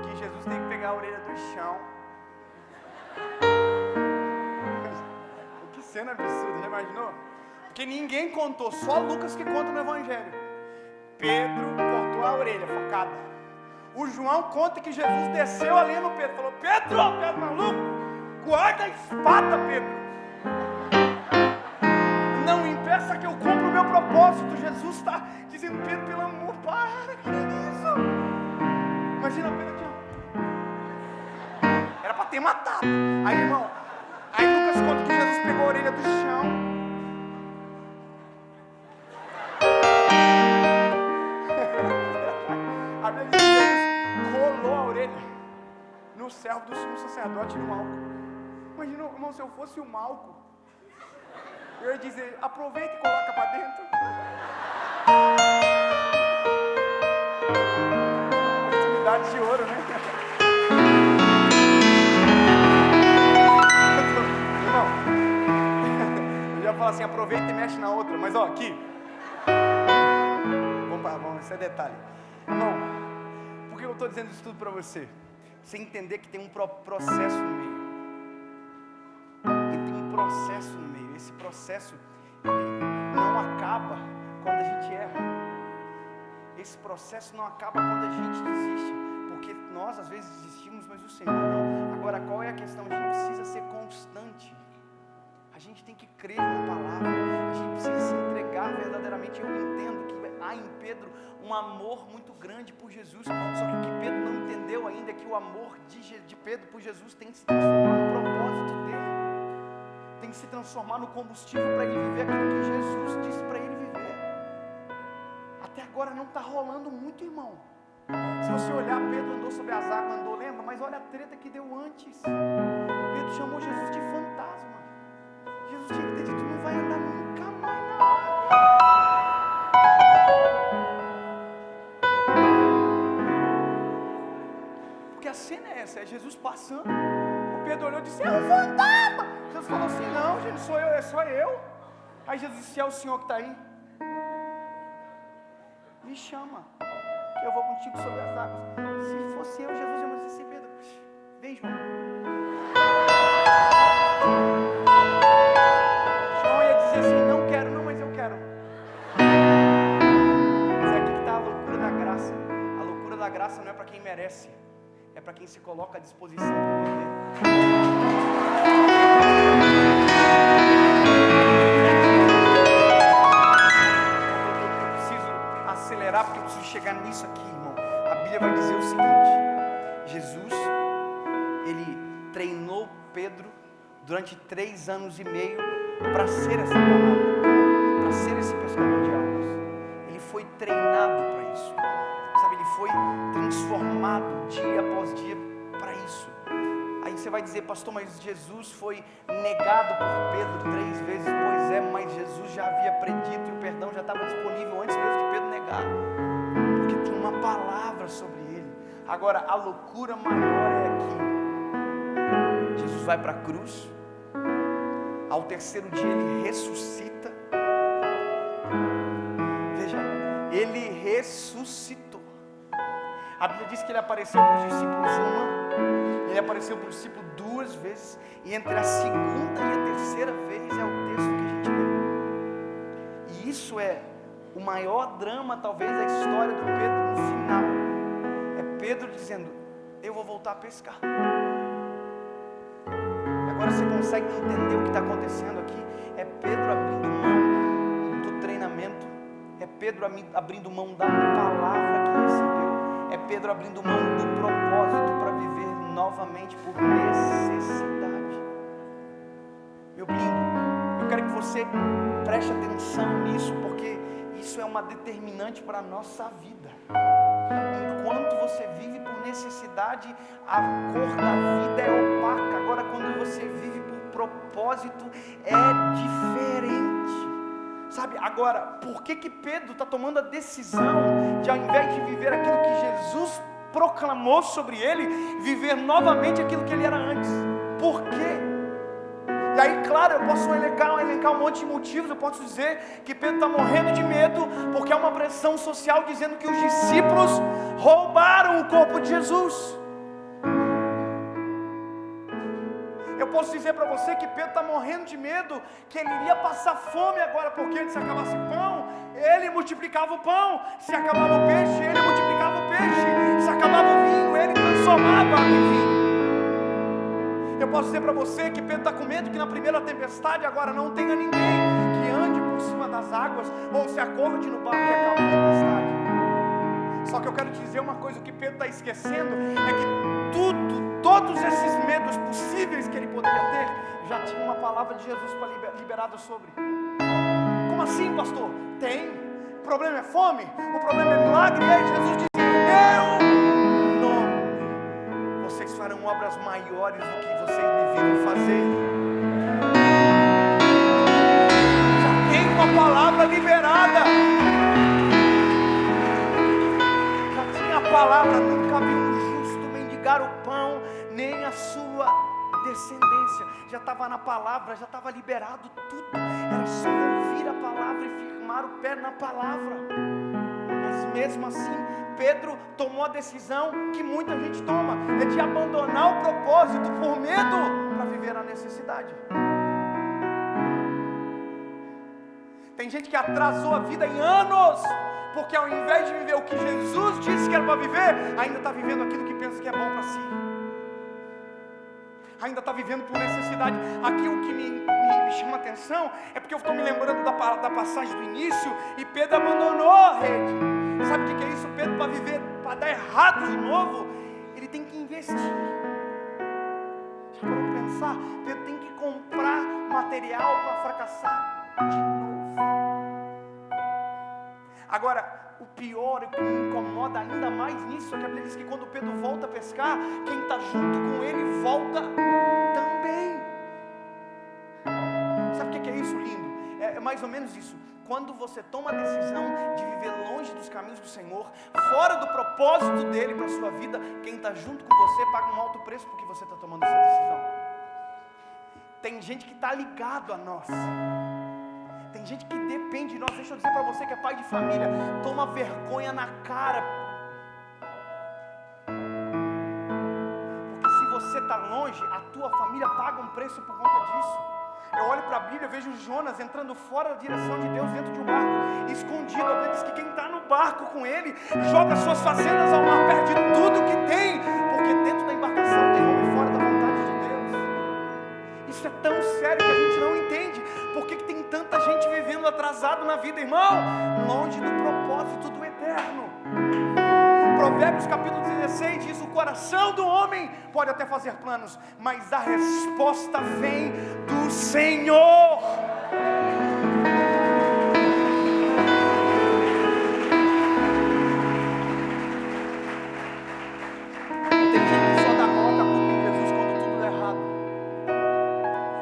que Jesus tem que pegar a orelha do chão. Que cena absurda, já imaginou? Porque ninguém contou, só Lucas que conta no Evangelho. Pedro cortou a orelha, focada. O João conta que Jesus desceu ali no Pedro, falou: Pedro, maluco, guarda a espada, Pedro. Não impeça que eu cumpra o meu propósito. Jesus está dizendo: Pedro, pelo amor, para, que isso? Imagina Pedro aqui, ó. Era para ter matado. Aí, irmão, aí Lucas conta que Jesus pegou a orelha do chão. A Bíblia diz que Jesus rolou a orelha no servo do sumo sacerdote no Malco. Imagina, irmão, se eu fosse o Malco, eu ia dizer: aproveita e coloca para dentro. Oportunidade de ouro, né? Irmão, eu já falo assim: aproveita e mexe na outra. Mas ó, aqui. Vamos, esse é detalhe. Irmão, por que eu estou dizendo isso tudo para você? Você entender que tem um processo no meio. Processo no meio. Esse processo não acaba quando a gente erra. Esse processo não acaba quando a gente desiste, porque nós às vezes desistimos, mas o Senhor não. Agora, qual é a questão? A gente precisa ser constante. A A gente tem que crer na palavra, a gente precisa se entregar verdadeiramente. Eu entendo que há em Pedro um amor muito grande por Jesus, só que o que Pedro não entendeu ainda é que o amor de Pedro por Jesus tem que se transformar no propósito dele, tem que se transformar no combustível para ele viver aquilo que Jesus disse para ele viver. Até agora não está rolando muito, irmão. Se você olhar, Pedro andou sobre as águas, lembra? Mas olha a treta que deu antes. Pedro chamou Jesus de fantasma. Jesus tinha que ter dito: não vai andar nunca mais na água. Porque a cena é essa, é Jesus passando. O Pedro olhou e disse: é um fantasma. Jesus falou assim: não, gente, sou eu, é só eu. Aí Jesus disse: é o Senhor que está aí? Me chama, que eu vou contigo sobre as águas. Se fosse eu, Jesus ia dizer assim: Pedro, vem, João. João ia dizer assim: não quero, não, mas eu quero. Mas é aqui que está a loucura da graça. A loucura da graça não é para quem merece, é para quem se coloca à disposição para viver. Acelerar, porque eu preciso chegar nisso aqui, irmão. A Bíblia vai dizer o seguinte: Jesus, ele treinou Pedro durante 3 anos e meio para ser essa palavra, para ser esse pescador de almas. Ele foi treinado para isso, sabe? Ele foi transformado dia após dia para isso. Aí você vai dizer: pastor, mas Jesus foi negado por Pedro 3 vezes. Pois é, mas Jesus já havia predito e o perdão já estava disponível antes mesmo de Pedro negar, porque tem uma palavra sobre ele. Agora, a loucura maior é que Jesus vai para a cruz, ao 3º dia ele ressuscita. Veja, ele ressuscitou. A Bíblia diz que ele apareceu para os discípulos ele apareceu para o discípulo 2 vezes, e entre a 2ª e a 3ª vez é o texto que a gente lê. E isso é o maior drama, talvez, da história do Pedro no final. É Pedro dizendo: eu vou voltar a pescar. Agora você consegue entender o que está acontecendo aqui? É Pedro abrindo mão do treinamento, é Pedro abrindo mão da palavra que recebeu, é Pedro abrindo mão do propósito para viver novamente por necessidade. Meu lindo, eu quero que você preste atenção nisso, porque isso é uma determinante para a nossa vida. Enquanto você vive por necessidade, a cor da vida é opaca. Agora, quando você vive por propósito, é diferente. Sabe, agora, por que Pedro está tomando a decisão de, ao invés de viver aquilo que Jesus proclamou sobre ele, viver novamente aquilo que ele era antes? Por quê? E aí, claro, eu posso elencar um monte de motivos. Eu posso dizer que Pedro está morrendo de medo, porque há uma pressão social dizendo que os discípulos roubaram o corpo de Jesus. Eu posso dizer para você que Pedro está morrendo de medo, que ele iria passar fome agora, porque se acabasse pão, ele multiplicava o pão; se acabava o peixe, ele multiplicava o peixe; se acabava o vinho, ele transformava em vinho. Eu posso dizer para você que Pedro está com medo que na primeira tempestade agora não tenha ninguém que ande por cima das águas, ou se acorde no barco e acabe a tempestade. Só que eu quero te dizer uma coisa: o que Pedro está esquecendo é que todos esses medos possíveis que ele poderia ter, já tinha uma palavra de Jesus para liberada sobre. Como assim, pastor? Tem. O problema é fome, o problema é milagre. E aí Jesus disse: meu nome, vocês farão obras maiores do que vocês me viram fazer. Já tem uma palavra liberada. Já tinha a palavra: nunca vi um justo mendigar o pão, nem a sua descendência. Já estava na palavra, já estava liberado tudo. Era só ouvir a palavra e firmar o pé na palavra. Mas mesmo assim, Pedro tomou a decisão que muita gente toma, é de abandonar o propósito por medo para viver a necessidade. Tem gente que atrasou a vida em anos, porque ao invés de viver o que Jesus disse que era para viver, ainda está vivendo aquilo que pensa que é bom para si. ainda está vivendo por necessidade. Aqui o que me chama a atenção é porque eu estou me lembrando da passagem do início, e Pedro abandonou a rede. Sabe o que é isso? Pedro, para viver, para dar errado de novo, ele tem que investir. Já parou para pensar? Pedro tem que comprar material para fracassar de novo. Agora, o pior, o que me incomoda ainda mais nisso, é que a Bíblia diz que quando Pedro volta a pescar, quem está junto com ele volta também. Sabe o que é isso, lindo? É mais ou menos isso. Quando você toma a decisão de viver longe dos caminhos do Senhor, fora do propósito dele para a sua vida, quem está junto com você paga um alto preço porque você está tomando essa decisão. Tem gente que está ligado a nós. Tem gente que depende de nós. Deixa eu dizer para você que é pai de família, toma vergonha na cara. Porque se você está longe, a tua família paga um preço por conta disso. Eu olho para a Bíblia, vejo Jonas entrando fora da direção de Deus dentro de um barco, escondido. A Bíblia diz que quem está no barco com ele, joga suas fazendas ao mar, perde tudo que tem, porque dentro da embarcação tem homem fora da vontade de Deus. Isso é tão sério que a gente não entende. Por que tem tanta gente vivendo atrasado na vida, irmão? Longe do propósito do eterno. Provérbios capítulo 16 diz: o coração do homem pode até fazer planos, mas a resposta vem do Senhor. Tem gente que só dá coloca a culpa em Jesus quando tudo dá errado.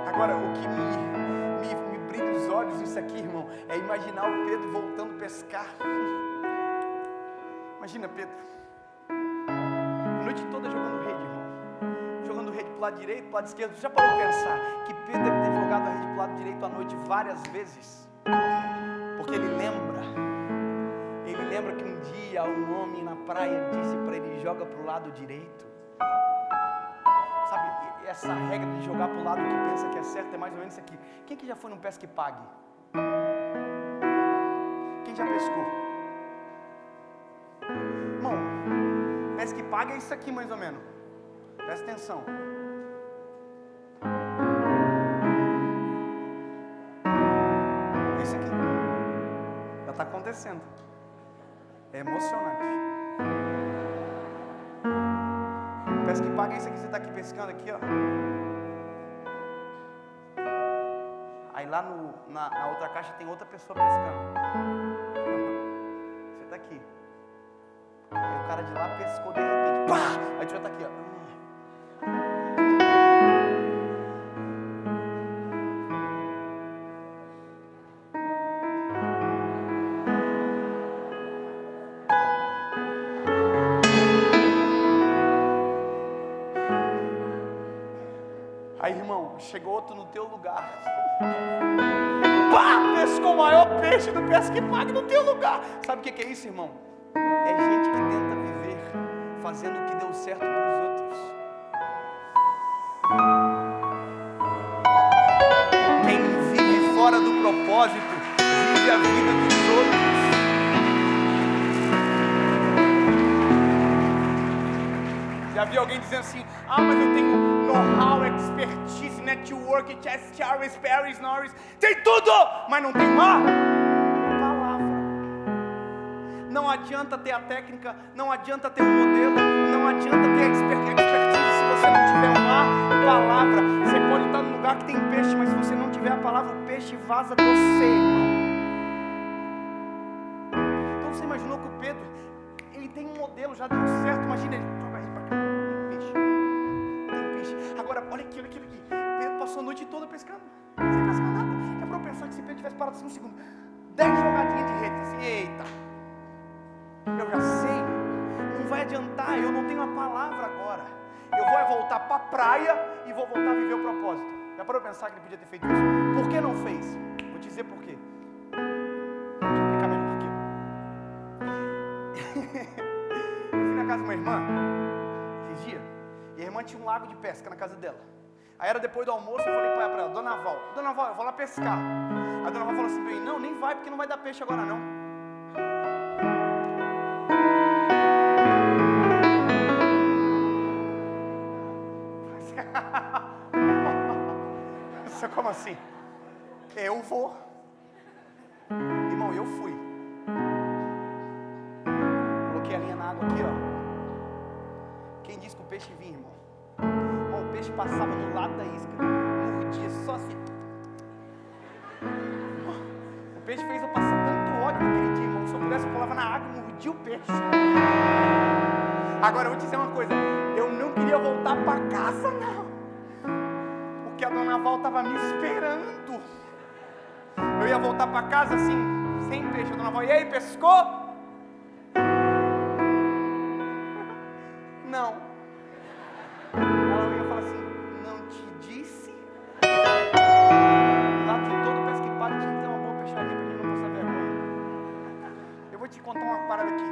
Agora, o que me brilha os olhos nisso aqui, irmão, é imaginar o Pedro voltando a pescar. Imagina Pedro, a noite toda jogando rede, irmão. Jogando rede para o lado direito, para o lado esquerdo. Você já parou para pensar que Pedro deve ter jogado a rede para o lado direito à noite várias vezes? Porque ele lembra que um dia um homem na praia disse para ele: joga para o lado direito. Sabe, essa regra de jogar para o lado que pensa que é certo é mais ou menos isso aqui. Quem que já foi num pesca e pague? Quem já pescou? Irmão, pesca e paga é isso aqui mais ou menos. Presta atenção. É isso aqui. Já está acontecendo. É emocionante. Pesca e paga é isso aqui. Você está aqui pescando aqui, ó. Aí lá na outra caixa tem outra pessoa pescando. Você está aqui. Aí o cara de lá pescou de repente, pá! Aí tu já está aqui, ó. Aí, irmão, chegou outro no teu lugar. Pá! Pescou o maior peixe do pesca e pague no teu lugar. Sabe o que é isso, irmão? É gente que tenta viver fazendo o que deu certo para os outros. Quem vive fora do propósito vive a vida dos outros. Já vi alguém dizendo assim: ah, mas eu tenho know-how, expertise, network, chess, Charles, Paris, Norris. Tem tudo, mas não tem uma palavra. Não adianta ter a técnica, não adianta ter o modelo, não adianta ter a expertise se você não tiver uma palavra. Você pode estar num lugar que tem peixe, mas se você não tiver a palavra, o peixe vaza do você, irmão. Então você imaginou que o Pedro, ele tem um modelo, já deu certo. Imagina ele, joga aí para cá, tem peixe. Agora, olha aqui. Pedro passou a noite toda pescando, sem pescar nada. É para eu pensar que se Pedro tivesse parado assim um segundo, 10 jogadinhas de rede, assim, eita, eu já sei, não vai adiantar, eu não tenho a palavra agora. Eu vou voltar para a praia e vou voltar a viver o propósito. Já parou para pensar que ele podia ter feito isso? Por que não fez? Vou te dizer por quê. Vou te explicar melhor por quê. Eu fui na casa de uma irmã esses dias, e a irmã tinha um lago de pesca na casa dela. Aí era depois do almoço, eu falei para ela: Dona Val, eu vou lá pescar. A Dona Val falou assim: bem, não, nem vai, porque não vai dar peixe agora não. assim, eu vou. Irmão, eu fui. Coloquei a linha na água aqui, ó. Quem disse que o peixe vinha, irmão? Irmão, o peixe passava do lado da isca, mordia só assim. O peixe fez eu passar tanto ódio naquele dia, irmão. Se eu pudesse, eu pulava na água e mordia o peixe. Agora eu vou te dizer uma coisa, eu não queria voltar para casa, não. Porque a dona Val estava me esperando. Eu ia voltar para casa assim, sem peixe. A dona Val, e aí, pescou? Não. Ela ia falar assim, não te disse? Lá de todo pesca e paga tinha que ter uma boa peixaria para ele não passar vergonha. Eu vou te contar uma parada aqui.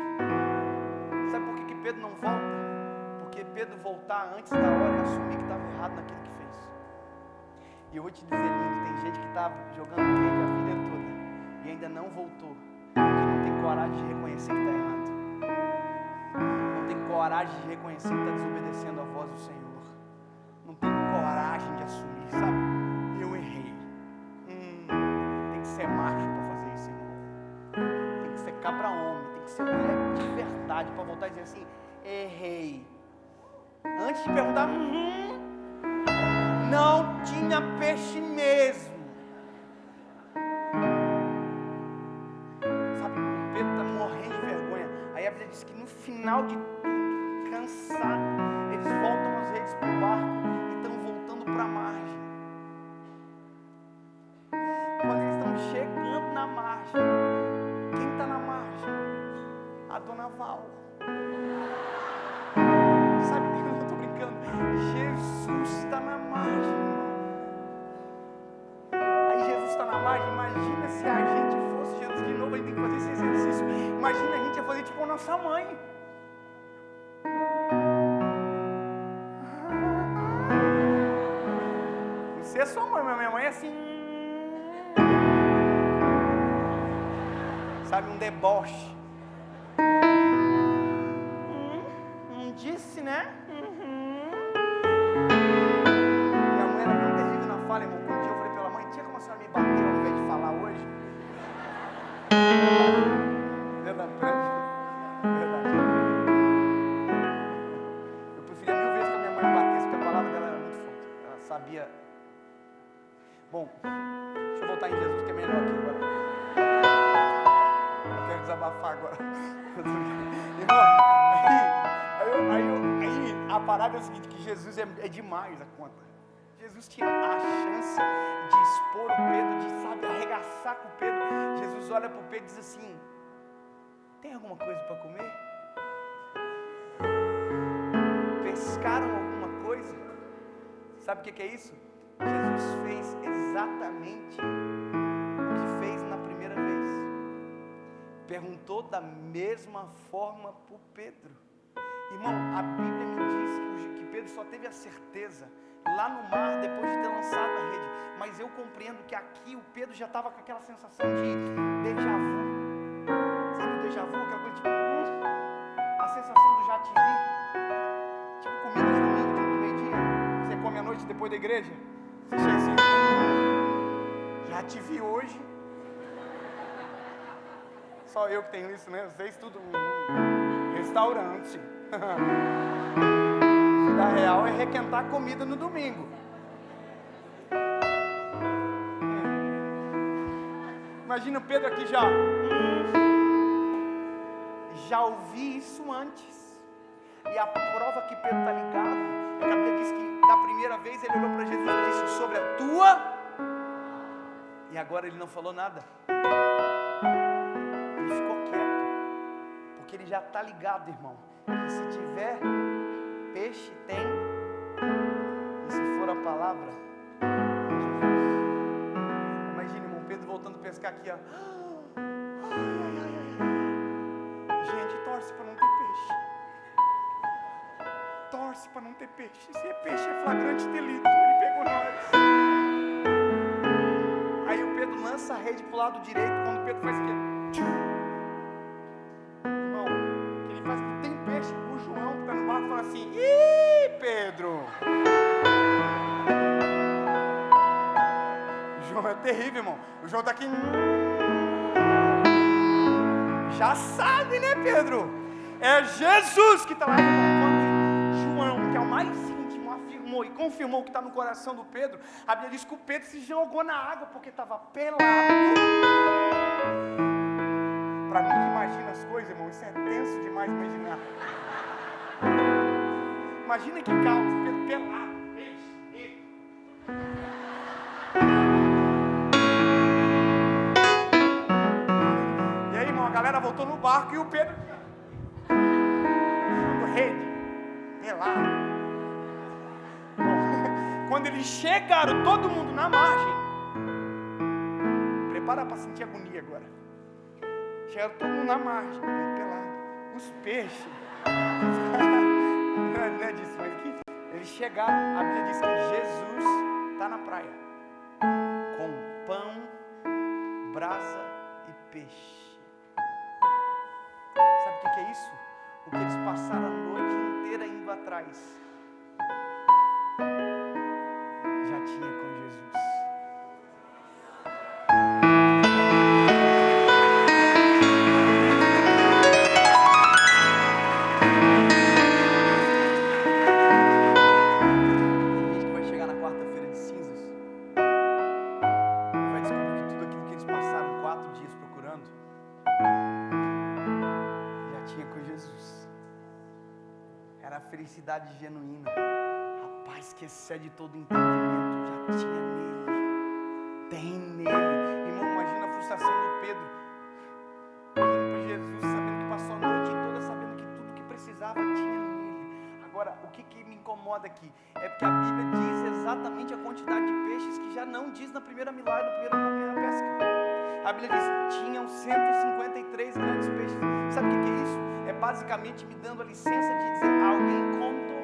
Sabe por que Pedro não volta? Porque Pedro voltar antes da hora e assumir que estava errado naquilo que fez. E eu vou te dizer, lindo, tem gente que está jogando rede a vida toda e ainda não voltou, porque não tem coragem de reconhecer que está errado. Não tem coragem de reconhecer que está desobedecendo a voz do Senhor. Não tem coragem de assumir, sabe? Eu errei. Tem que ser macho para fazer isso, irmão. Tem que ser cabra homem, tem que ser mulher de verdade para voltar e dizer assim, errei. Antes de perguntar, não tinha peixe mesmo. Sabe, Pedro está morrendo de vergonha. Aí a Bíblia diz que no final de tudo, cansado, eles voltam as redes para o barco e estão voltando para a margem. Quando eles estão chegando na margem, quem está na margem? A dona Val. Sabe, eu não estou brincando. Jesus está na margem, irmão. Aí Jesus está na margem. Imagina se a gente fosse Jesus de novo, a gente tem que fazer esse exercício. Imagina a gente ia fazer tipo a nossa mãe. Não sei a sua mãe, mas minha mãe é assim. Sabe, um deboche. Não disse, né? Minha mãe era tão terrível na fala, irmão. Um dia eu falei pela mãe, tinha como a senhora me bater ao invés de falar hoje? Verdade, verdade. Eu preferia 1000 vezes que a minha mãe me batesse, porque a palavra dela era muito forte. Ela sabia. Bom, deixa eu voltar em Jesus, que é melhor aqui agora. Eu quero desabafar agora. Irmão, aí a parada é o seguinte, que Jesus é demais a conta. Jesus tinha a chance de expor o Pedro, de, sabe, arregaçar com o Pedro. Jesus olha para o Pedro e diz assim, tem alguma coisa para comer? Pescaram alguma coisa? Sabe o que é isso? Jesus fez exatamente o que fez na primeira vez. Perguntou da mesma forma para o Pedro. Irmão, a Bíblia me diz que Pedro só teve a certeza lá no mar depois de ter lançado a rede. Mas eu compreendo que aqui o Pedro já estava com aquela sensação de déjà vu. Sabe o déjà vu? Aquela coisa tipo, a sensação do já te vi. Tipo comida de domingo, tipo do meio-dia. Você come à noite depois da igreja. Você chega assim, já te vi hoje. Só eu que tenho isso, né? Vocês tudo restaurante. Vida real é requentar comida no domingo. Imagina o Pedro aqui já. Já ouvi isso antes. E a prova que Pedro está ligado é que a Bíblia diz que da primeira vez ele olhou para Jesus e disse sobre a tua. E agora ele não falou nada. Ele ficou quieto. Porque ele já está ligado, irmão. Que se tiver peixe, tem. E se for a palavra, é Jesus. Imagina, irmão, Pedro voltando a pescar aqui, ó. Gente, torce para não ter peixe. Torce para não ter peixe. Se é peixe, é flagrante delito. Ele pegou nós. Aí o Pedro lança a rede pro lado direito. Quando o Pedro faz o quê? Irmão, que ele faz que tem peixe. O João que está no barco fala assim: ih, Pedro! terrível, irmão. O João está aqui. Já sabe, né, Pedro? É Jesus que está lá. Quando João, que é o mais íntimo, afirmou e confirmou o que está no coração do Pedro, a Bíblia diz que o Pedro se jogou na água porque estava pelado. Para mim que imagina as coisas, irmão, isso é tenso demais imaginar. Imagina que caos, Pedro pelado. E aí, irmão, a galera voltou no barco e o Pedro jogando rede, pelado. Bom, quando eles chegaram, todo mundo na margem, prepara para sentir agonia agora. Chegaram todo mundo na margem, pelado. Os peixes. Não é disso, mas aqui. Eles chegaram, a Bíblia diz que Jesus está na praia. Com pão, brasa e peixe. Sabe o que é isso? O que eles passaram a noite inteira indo atrás. Já tinha com Jesus. Felicidade genuína, a paz que excede todo entendimento, já tinha nele, tem nele. Irmão, imagina a frustração do Pedro, olhando para Jesus, sabendo que passou a noite toda, sabendo que tudo que precisava tinha nele. Agora, o que me incomoda aqui, é porque a Bíblia diz exatamente a quantidade de peixes que já não diz na primeira milagre, na primeira pesca. A Bíblia diz, tinham 153 grandes peixes. Sabe o que é isso? É basicamente me dando a licença de dizer, alguém contou.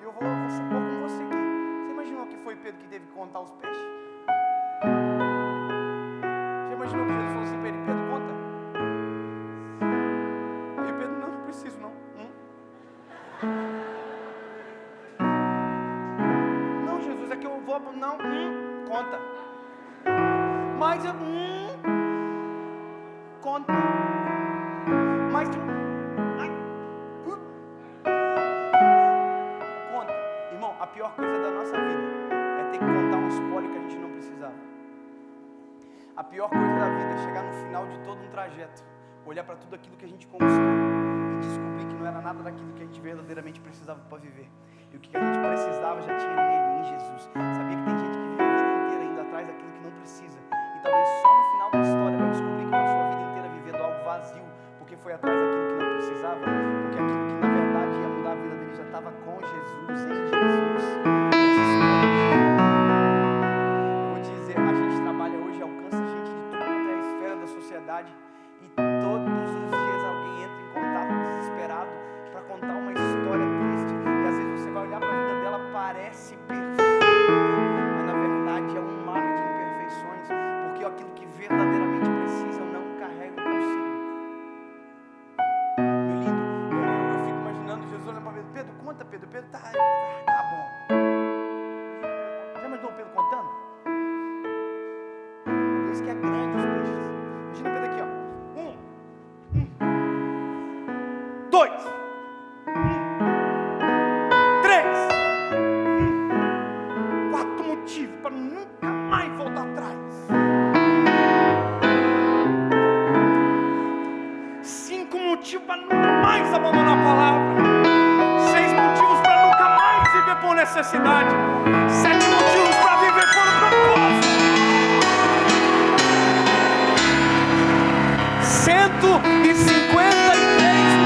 E eu vou supor com você aqui. Você imaginou que foi Pedro que teve que contar os peixes? Você imaginou que Jesus falou assim para ele, Pedro, conta? E Pedro, não preciso não. Não, Jesus, é que eu vou, não, conta. Mas eu, conta. Mas conta. Irmão, a pior coisa da nossa vida é ter que contar um spoiler que a gente não precisava. A pior coisa da vida é chegar no final de todo um trajeto, olhar para tudo aquilo que a gente conquistou e descobrir que não era nada daquilo que a gente verdadeiramente precisava para viver. E o que a gente precisava já tinha nele, em Jesus. Sabia que tem gente que vive a vida inteira indo atrás daquilo que não precisa. E talvez só no final da história vai descobrir que passou a vida inteira vivendo algo vazio, porque foi atrás daquilo que não precisava, porque aquilo que na verdade ia mudar a vida dele já estava com Jesus, em Jesus. Eu vou te dizer, a gente trabalha hoje, alcança gente de tudo quanto é a esfera da sociedade, e todos os dias alguém entra em contato desesperado para contar uma história triste, e às vezes você vai olhar para a vida dela, parece perfeita, mas na verdade é um mar de imperfeições, porque aquilo que verdadeiramente precisa não carrega consigo. Meu lindo, eu fico imaginando Jesus olhando para Pedro, Pedro, conta Pedro, Pedro, tá bom. Já imaginou o Pedro contando? Deus que é grande os peixes. Imagina o Pedro aqui, ó. 2, 3, 4 motivos para nunca mais voltar atrás. 5 motivos para nunca mais abandonar a palavra. 6 motivos para nunca mais viver por necessidade. 7 motivos para viver por propósito. 153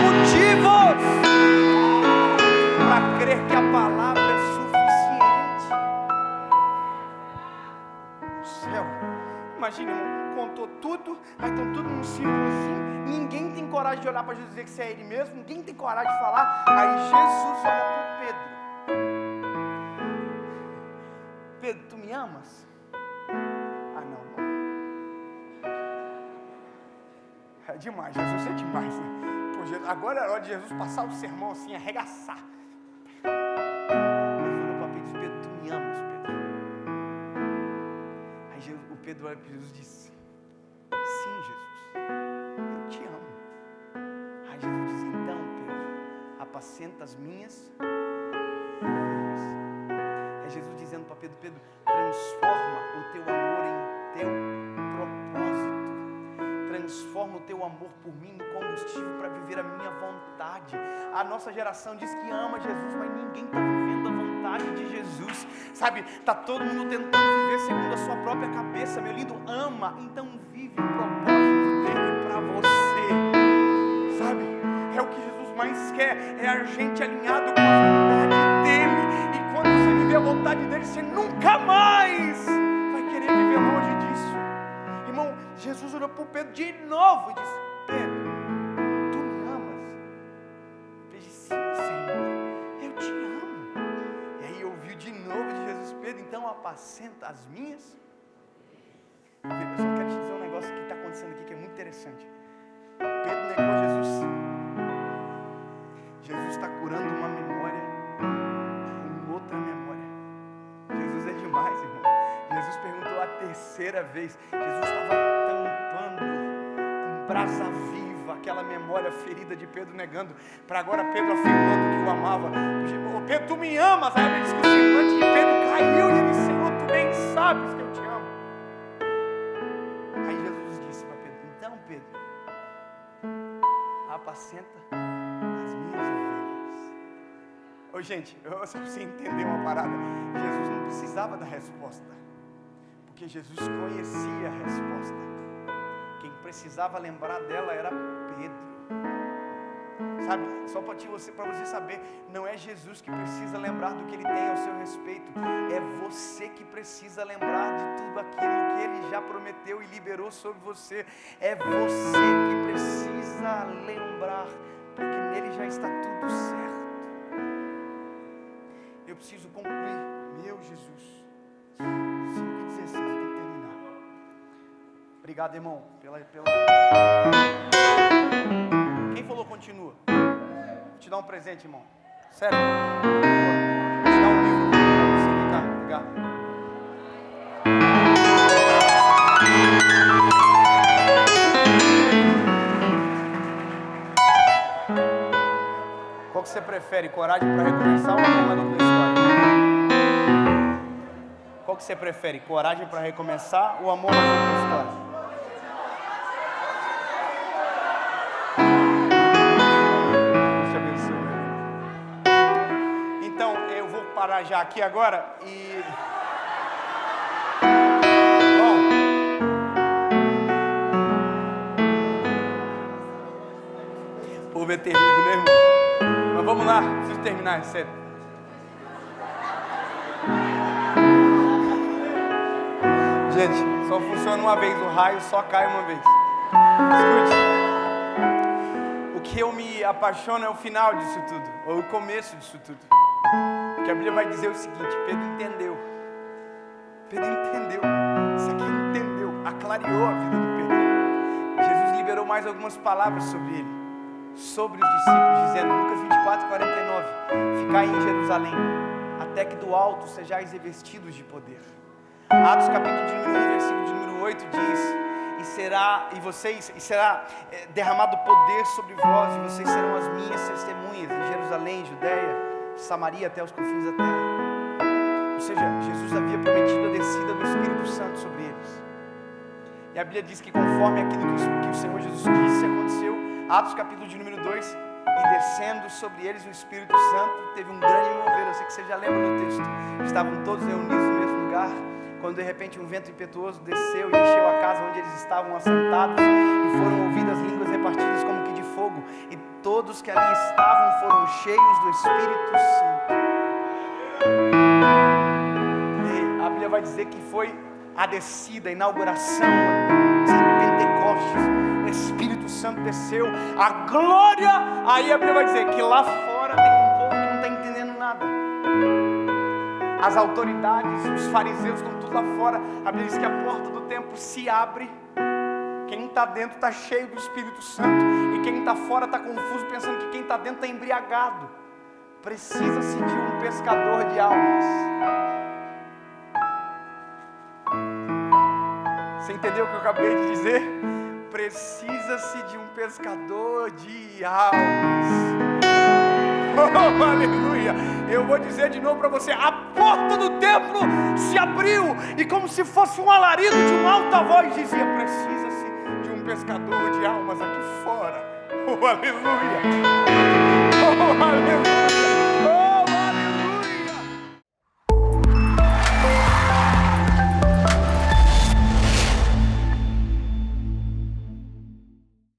motivos para crer que a palavra é suficiente. O céu, imagina, irmão, contou tudo, aí estão tudo num círculo assim, ninguém tem coragem de olhar para Jesus e dizer que isso é ele mesmo, ninguém tem coragem de falar, aí Jesus olha para o Pedro. Pedro, tu me amas? Ah não, irmão. É demais, Jesus é demais, né? Pô, Jesus, agora é hora de Jesus passar o sermão assim, arregaçar. Ele falou para Pedro, Pedro, tu me amas, Pedro? Pedro olha para Jesus e diz: sim, Jesus, eu te amo. Aí Jesus diz: então, Pedro, apacenta as minhas ovelhas. É Jesus dizendo para Pedro: Pedro, transforma o teu amor em teu propósito. Transforma o teu amor por mim no combustível para viver a minha vontade. A nossa geração diz que ama Jesus, mas ninguém está vivendo a vontade de Jesus. Sabe, está todo mundo tentando viver segundo a sua própria cabeça. Meu lindo, ama, então vive o propósito dele para você. Sabe, é o que Jesus mais quer, é a gente alinhado com a vontade dele. E quando você viver a vontade dele, você nunca mais vai querer viver longe disso. Irmão, Jesus olhou para o Pedro de novo e disse: Pedro, tu me amas? Pedro disse: sim, Senhor, eu te amo. E aí ouviu de novo de Jesus: Pedro, então apacenta as minhas. Pedro, eu só quero te dizer um negócio que está acontecendo aqui que é muito interessante. Pedro negou Jesus. Jesus está curando uma memória com outra memória. Jesus é demais, irmão. Jesus perguntou a terceira vez. Jesus estava tampando com brasa viva aquela memória ferida de Pedro negando, para agora Pedro afirmando que o amava. Pedro, tu me amas? Aí ele disse que o semblante de Pedro caiu e ele disse: Senhor, tu bem sabes que eu te amo. Aí Jesus disse para Pedro: então, Pedro, apacenta as minhas ovelhas. Ô gente, só para você entender uma parada, Jesus não precisava da resposta, porque Jesus conhecia a resposta. Quem precisava lembrar dela era Pedro. Sabe, só para você saber, não é Jesus que precisa lembrar do que ele tem ao seu respeito, é você que precisa lembrar de tudo aquilo que ele já prometeu e liberou sobre você. É você que precisa lembrar, porque nele já está tudo certo. Eu preciso concluir, meu Jesus. 5:16, eu tenho que terminar. Obrigado, irmão, pela... Quem falou continua? Vou te dar um presente, irmão. Sério. Vou te dar um livro para você. Vem cá, obrigado. Qual que você prefere? Coragem para recomeçar ou amor mais uma história? Qual que você prefere? Coragem para recomeçar ou amor mais uma história? Parar já aqui agora e... Bom, o povo é terrível, né, irmão? Mas vamos lá, preciso terminar, é sério. Gente, só funciona uma vez, o raio só cai uma vez. Escute, o que eu me apaixono é o final disso tudo, ou o começo disso tudo. Porque a Bíblia vai dizer o seguinte: Pedro entendeu. Pedro entendeu. Isso aqui entendeu. Aclareou a vida do Pedro. Jesus liberou mais algumas palavras sobre ele, sobre os discípulos, dizendo, Lucas 24:49, ficai em Jerusalém, até que do alto sejais revestidos de poder. Atos capítulo de número 1, versículo de número 8 diz, e será derramado poder sobre vós, e vocês serão as minhas testemunhas em Jerusalém, Judeia, Samaria, até os confins da terra. Ou seja, Jesus havia prometido a descida do Espírito Santo sobre eles. E a Bíblia diz que conforme aquilo que o Senhor Jesus disse, aconteceu. Atos capítulo de número 2, e descendo sobre eles o Espírito Santo, teve um grande mover. Eu sei que você já lembra do texto. Estavam todos reunidos no mesmo lugar, quando de repente um vento impetuoso desceu e encheu a casa onde eles estavam assentados, e foram ouvidas línguas repartidas como que de fogo, e todos que ali estavam foram cheios do Espírito Santo. E a Bíblia vai dizer que foi a descida, a inauguração, sabe, Pentecostes, o Espírito Santo desceu, a glória. Aí a Bíblia vai dizer que lá fora tem um povo que não está entendendo nada. As autoridades, os fariseus estão tudo lá fora. A Bíblia diz que a porta do templo se abre. Quem está dentro está cheio do Espírito Santo, e quem está fora está confuso, pensando que quem está dentro está embriagado. Precisa-se de um pescador de almas. entendeu o que eu acabei de dizer? Precisa-se de um pescador de almas. Oh, aleluia! Eu vou dizer de novo para você: a porta do templo se abriu e, como se fosse um alarido de uma alta voz, dizia: precisa-se de um pescador de almas aqui fora. Oh, aleluia! Oh, aleluia!